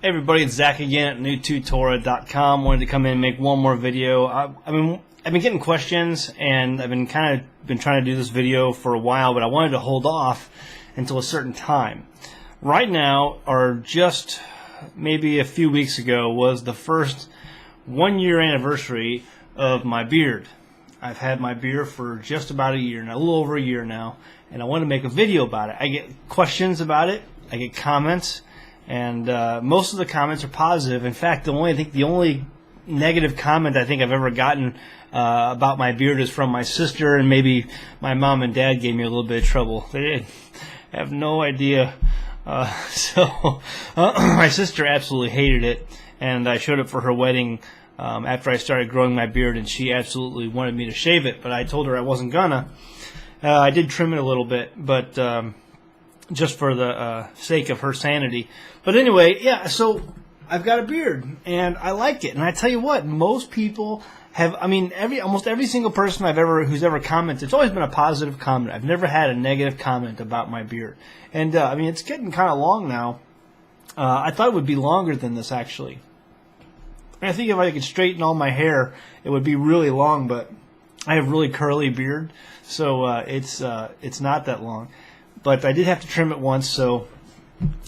Hey everybody, it's Zach again at new2torah.com. Wanted to come in and make one more video. I've been getting questions, and I've been trying to do this video for a while, but I wanted to hold off until a certain time. Right now, or just maybe a few weeks ago, was the first 1 year anniversary of my beard. I've had my beard for just about a year now, a little over a year now, and I want to make a video about it. I get questions about it, I get comments, and most of the comments are positive. In fact, the only negative comment I think I've ever gotten about my beard is from my sister, and maybe my mom and dad gave me a little bit of trouble. They have no idea. My sister absolutely hated it, and I showed it for her wedding after I started growing my beard, and she absolutely wanted me to shave it, but I told her I wasn't gonna. I did trim it a little bit, but just for the sake of her sanity. But anyway, yeah, so I've got a beard, and I like it. And I tell you what, most people have, almost every single person who's ever commented, it's always been a positive comment. I've never had a negative comment about my beard. And, it's getting kind of long now. I thought it would be longer than this, actually. I think if I could straighten all my hair, it would be really long, but I have really curly beard, so it's not that long. But I did have to trim it once, so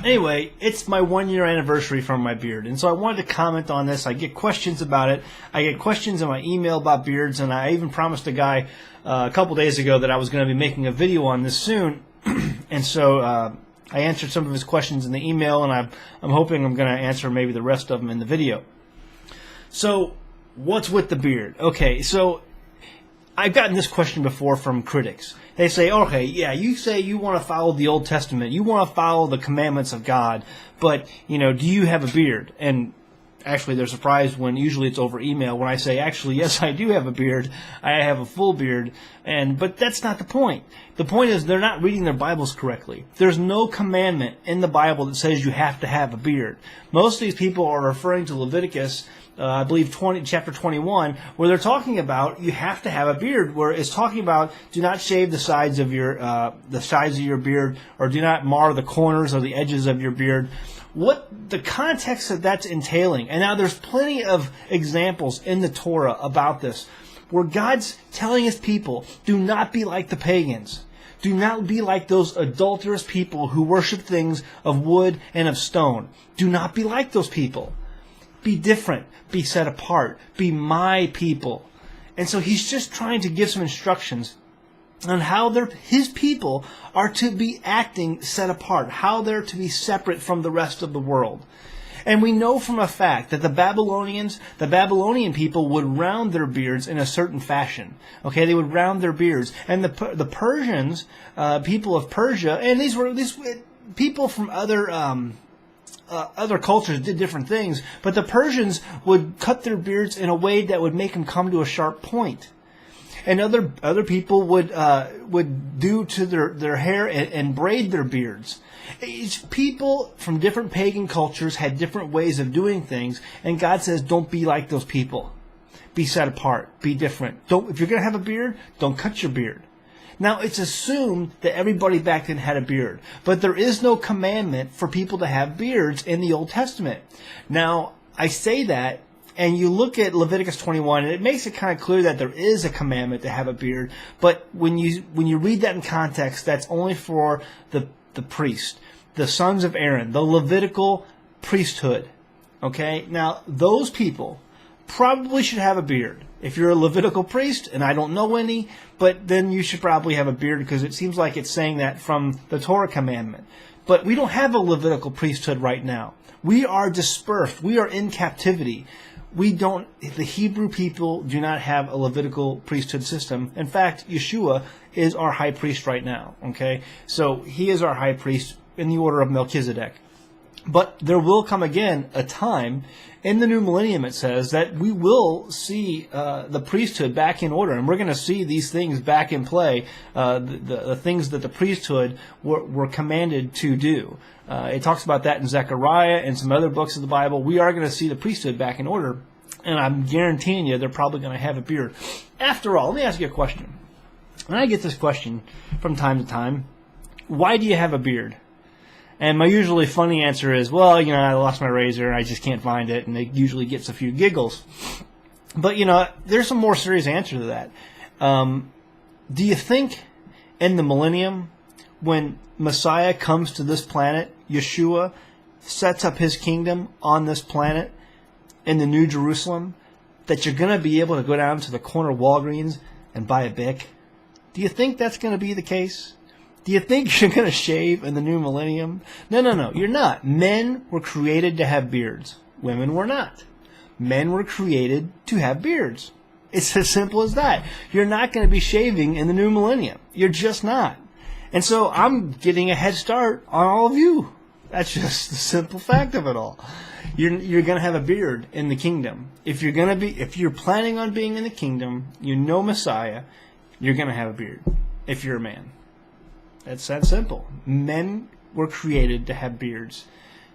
anyway, it's my 1 year anniversary from my beard, and so I wanted to comment on this. I get questions about it. I get questions in my email about beards, and I even promised a guy a couple days ago that I was going to be making a video on this soon, and so I answered some of his questions in the email, and I'm hoping I'm going to answer maybe the rest of them in the video. So, what's with the beard? Okay, so I've gotten this question before from critics. They say, okay, yeah, you say you want to follow the Old Testament, you want to follow the commandments of God, but, do you have a beard? And actually, they're surprised when usually it's over email when I say, actually, yes, I do have a beard. I have a full beard. But that's not the point. The point is they're not reading their Bibles correctly. There's no commandment in the Bible that says you have to have a beard. Most of these people are referring to Leviticus, I believe chapter 21, where they're talking about you have to have a beard, where it's talking about do not shave the sides of your beard, or do not mar the corners or the edges of your beard. What the context of that's entailing. And now there's plenty of examples in the Torah about this, where God's telling his people, do not be like the pagans. Do not be like those adulterous people who worship things of wood and of stone. Do not be like those people. Be different. Be set apart. Be my people. And so he's just trying to give some instructions on how his people are to be acting set apart, how they're to be separate from the rest of the world. And we know from a fact that the Babylonian people would round their beards in a certain fashion. Okay, they would round their beards. And the Persians, people of Persia, and these people from other cultures did different things, but the Persians would cut their beards in a way that would make them come to a sharp point. And other people would do to their hair and braid their beards. People from different pagan cultures had different ways of doing things, and God says, don't be like those people. Be set apart. Be different. If you're going to have a beard, don't cut your beard. Now, it's assumed that everybody back then had a beard, but there is no commandment for people to have beards in the Old Testament. Now, I say that, and you look at Leviticus 21, and it makes it kind of clear that there is a commandment to have a beard, but when you read that in context, that's only for the priest, the sons of Aaron, the Levitical priesthood. Okay? Now, those people probably should have a beard. If you're a Levitical priest, and I don't know any, but then you should probably have a beard, because it seems like it's saying that from the Torah commandment. But we don't have a Levitical priesthood right now. We are dispersed. We are in captivity. The Hebrew people do not have a Levitical priesthood system. In fact, Yeshua is our high priest right now. Okay? So he is our high priest in the order of Melchizedek. But there will come again a time in the new millennium, it says, that we will see the priesthood back in order, and we're going to see these things back in play, the things that the priesthood were commanded to do. It talks about that in Zechariah and some other books of the Bible. We are going to see the priesthood back in order, and I'm guaranteeing you they're probably going to have a beard. After all, let me ask you a question. And I get this question from time to time. Why do you have a beard? And my usually funny answer is, well, I lost my razor and I just can't find it, and it usually gets a few giggles. But, there's a more serious answer to that. Do you think in the millennium, when Messiah comes to this planet, Yeshua sets up his kingdom on this planet in the New Jerusalem, that you're going to be able to go down to the corner Walgreens and buy a Bic? Do you think that's going to be the case? Do you think you're going to shave in the new millennium? No, you're not. Men were created to have beards. Women were not. Men were created to have beards. It's as simple as that. You're not going to be shaving in the new millennium. You're just not. And so I'm getting a head start on all of you. That's just the simple fact of it all. You're going to have a beard in the kingdom. If you're planning on being in the kingdom, Messiah, you're going to have a beard if you're a man. It's that simple. Men were created to have beards.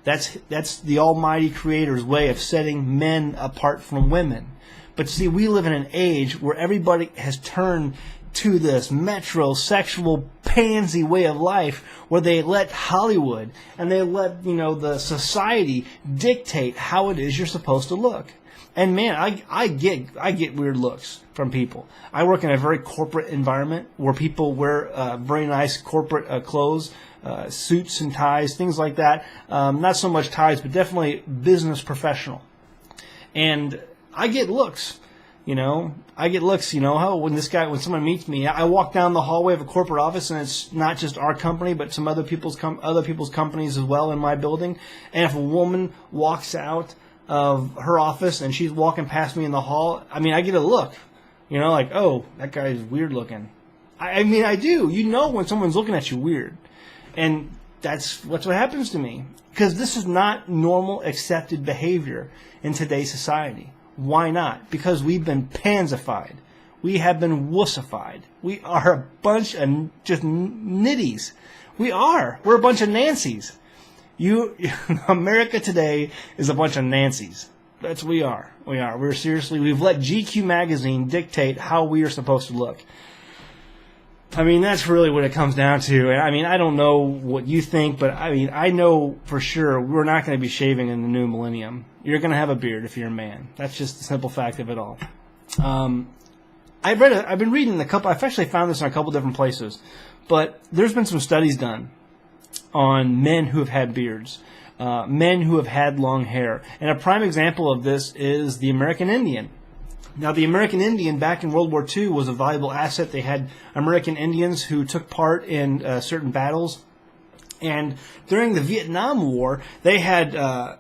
That's the Almighty Creator's way of setting men apart from women. But see, we live in an age where everybody has turned to this metrosexual pansy way of life, where they let Hollywood and they let the society dictate how it is you're supposed to look. And man, I get weird looks from people. I work in a very corporate environment where people wear very nice corporate clothes, suits and ties, things like that. Not so much ties, but definitely business professional. And I get looks. When someone meets me, I walk down the hallway of a corporate office, and it's not just our company, but some other people's companies as well in my building. And if a woman walks out of her office and she's walking past me in the hall, I get a look, like, oh, that guy's weird looking. I do. When someone's looking at you weird. And that's what happens to me. Because this is not normal, accepted behavior in today's society. Why not? Because we've been pansified. We have been wussified. We are a bunch of just nitties. We are. We're a bunch of Nancys. America today is a bunch of Nancys. That's what we are. We've let GQ magazine dictate how we are supposed to look. That's really what it comes down to. I don't know what you think, but I know for sure we're not going to be shaving in the new millennium. You're going to have a beard if you're a man. That's just the simple fact of it all. I've been reading I've actually found this in a couple different places, but there's been some studies done on men who have had beards, men who have had long hair. And a prime example of this is the American Indian. Now, the American Indian back in World War II was a valuable asset. They had American Indians who took part in certain battles. And during the Vietnam War, they had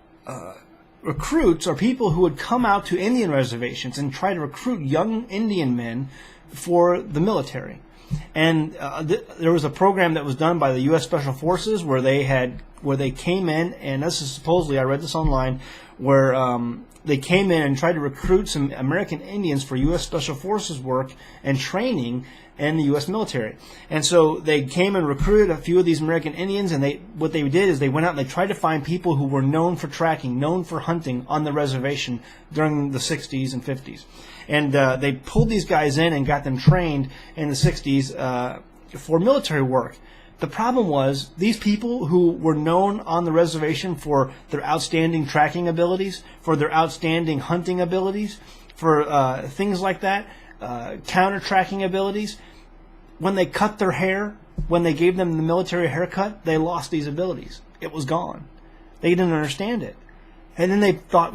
recruits or people who would come out to Indian reservations and try to recruit young Indian men for the military. And there was a program that was done by the U.S. Special Forces where they came in, and this is supposedly, I read this online, where they came in and tried to recruit some American Indians for U.S. Special Forces work and training in the U.S. military. And so they came and recruited a few of these American Indians, and what they did is they went out and they tried to find people who were known for tracking, known for hunting on the reservation during the 60s and 50s. And they pulled these guys in and got them trained in the 60s for military work. The problem was these people who were known on the reservation for their outstanding tracking abilities, for their outstanding hunting abilities, for things like that, counter-tracking abilities, when they cut their hair, when they gave them the military haircut, they lost these abilities. It was gone. They didn't understand it. And then they thought,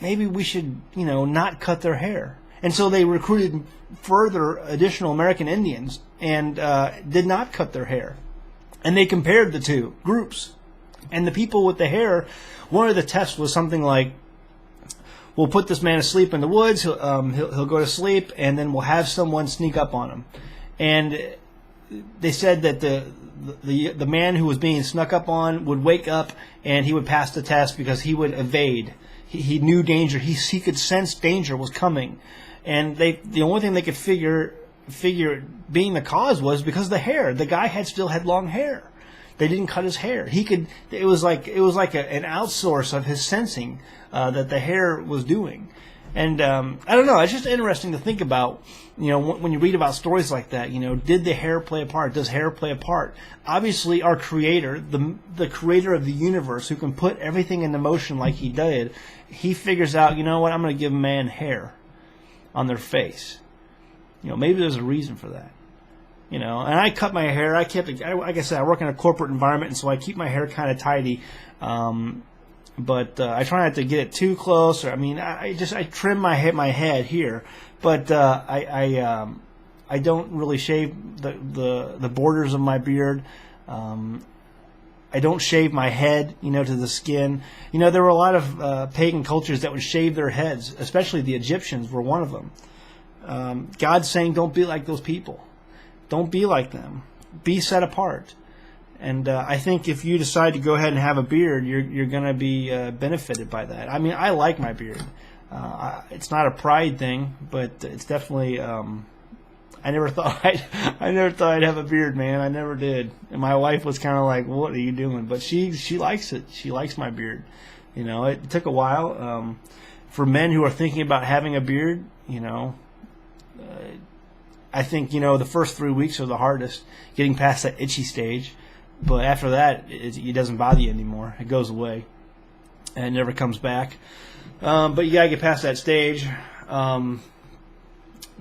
maybe we should, not cut their hair. And so they recruited further additional American Indians and did not cut their hair. And they compared the two groups. And the people with the hair, one of the tests was something like, we'll put this man asleep in the woods, he'll go to sleep, and then we'll have someone sneak up on him. And they said that the man who was being snuck up on would wake up and he would pass the test because he would evade. He knew danger. He could sense danger was coming. And the only thing they could figure being the cause was because of the hair. The guy still had long hair. They didn't cut his hair. It was like an outsource of his sensing that the hair was doing. And I don't know. It's just interesting to think about. When you read about stories like that, did the hair play a part? Does hair play a part? Obviously, our Creator, the Creator of the universe, who can put everything into motion like He did, He figures out, you know what? I'm going to give man hair on their face. Maybe there's a reason for that. And I cut my hair. Like I said, I work in a corporate environment, and so I keep my hair kind of tidy. But I try not to get it too close. I trim my head here, but I don't really shave the borders of my beard. I don't shave my head, to the skin. There were a lot of pagan cultures that would shave their heads, especially the Egyptians were one of them. God's saying, don't be like those people. Don't be like them. Be set apart. And I think if you decide to go ahead and have a beard, you're going to be benefited by that. I like my beard. It's not a pride thing, but it's definitely. I never thought I'd have a beard, man. I never did. And my wife was kind of like, "What are you doing?" But she likes it. She likes my beard. It took a while. For men who are thinking about having a beard, I think the first 3 weeks are the hardest, getting past that itchy stage. But after that, it doesn't bother you anymore. It goes away, and it never comes back. But you gotta get past that stage. A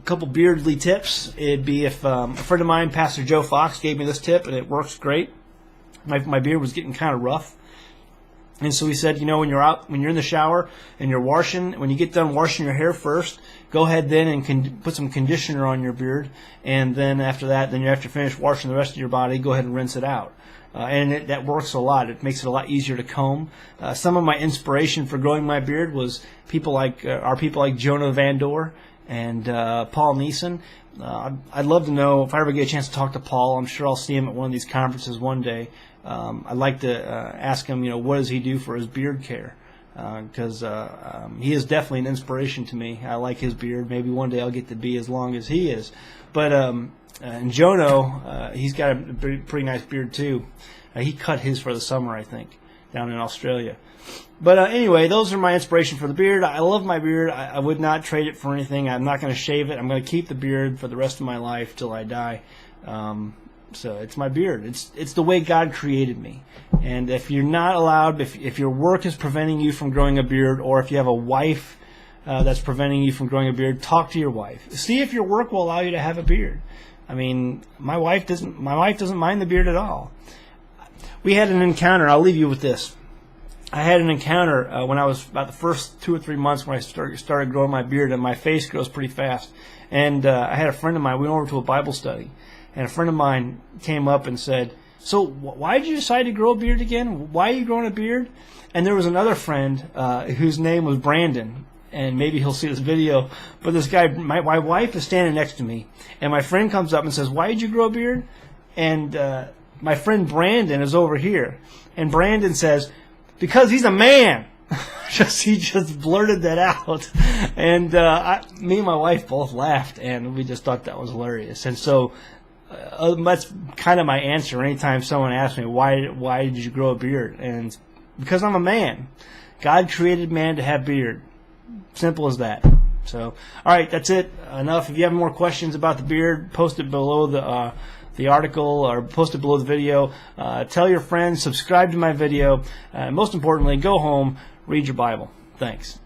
couple beardly tips. It'd be if a friend of mine, Pastor Joe Fox, gave me this tip, and it works great. My beard was getting kind of rough, and so he said, when you're in the shower and you're washing, when you get done washing your hair first, go ahead then and put some conditioner on your beard, and then after that, then after you finish washing the rest of your body, go ahead and rinse it out. And that works a lot. It makes it a lot easier to comb. Some of my inspiration for growing my beard was people like Jonah Van Dor and Paul Neeson. I'd love to know if I ever get a chance to talk to Paul. I'm sure I'll see him at one of these conferences one day. I'd like to ask him, what does he do for his beard care? Because he is definitely an inspiration to me. I like his beard. Maybe one day I'll get to be as long as he is. But and Jono, he's got a pretty nice beard too. He cut his for the summer, I think, down in Australia. But anyway, those are my inspiration for the beard. I love my beard. I would not trade it for anything. I'm not going to shave it. I'm going to keep the beard for the rest of my life till I die. So it's my beard. It's the way God created me. And if you're not allowed, if your work is preventing you from growing a beard, or if you have a wife that's preventing you from growing a beard, talk to your wife. See if your work will allow you to have a beard. My wife doesn't mind the beard at all. We had an encounter. I'll leave you with this. I had an encounter when I was about the first 2 or 3 months when I started growing my beard, and my face grows pretty fast. And I had a friend of mine. We went over to a Bible study, and a friend of mine came up and said, "So why did you decide to grow a beard again? Why are you growing a beard?" And there was another friend whose name was Brandon, and maybe he'll see this video. But this guy, my wife is standing next to me, and my friend comes up and says, "Why did you grow a beard?" And my friend Brandon is over here, and Brandon says, "Because he's a man." He just blurted that out, and me and my wife both laughed, and we just thought that was hilarious. And so that's kind of my answer anytime someone asks me, why did you grow a beard? And it's because I'm a man. God created man to have beard. Simple as that. So, all right, that's it. Enough. If you have more questions about the beard, post it below the article, or post it below the video. Tell your friends, subscribe to my video. Most importantly, go home, read your Bible. Thanks.